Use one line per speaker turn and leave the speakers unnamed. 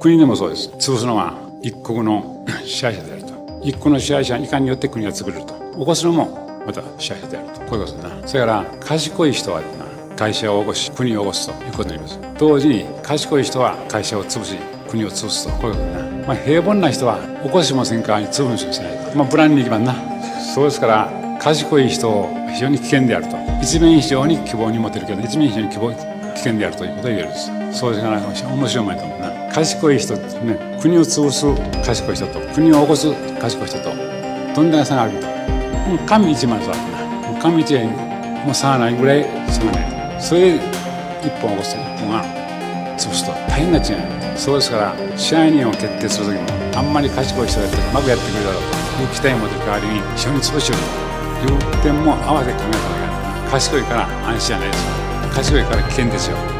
国でもそうです。潰すのは一国の支配者であると。一国の支配者いかんによって国が潰れると。起こすのもまた支配者であると。こういうことだな。それから賢い人は会社を起こし国を起こすということになります。同時に賢い人は会社を潰し国を潰すと。こういうことだな。平凡な人は起こしもせんかに潰しもしないと。無難にいきますな。そうですから賢い人を非常に危険であると。一面非常に希望に持てるけど一面非常に危険であるということを言えるんです。そうですから面白いもんやと思うな。賢い人ね、国を潰す賢い人と国を起こす賢い人とどんだけ差があると。神一枚の差だな。神一枚も差がないぐらい差がない。それで一本起こすと一本が潰すと大変な違い。そうですから支配人を決定する時もあんまり賢い人がやってうまくやってくれるだろうという期待を持てる代わりに非常に潰しよるという点も合わせて考えた方がいい。賢いから安心じゃないですよ。賢いから危険ですよ。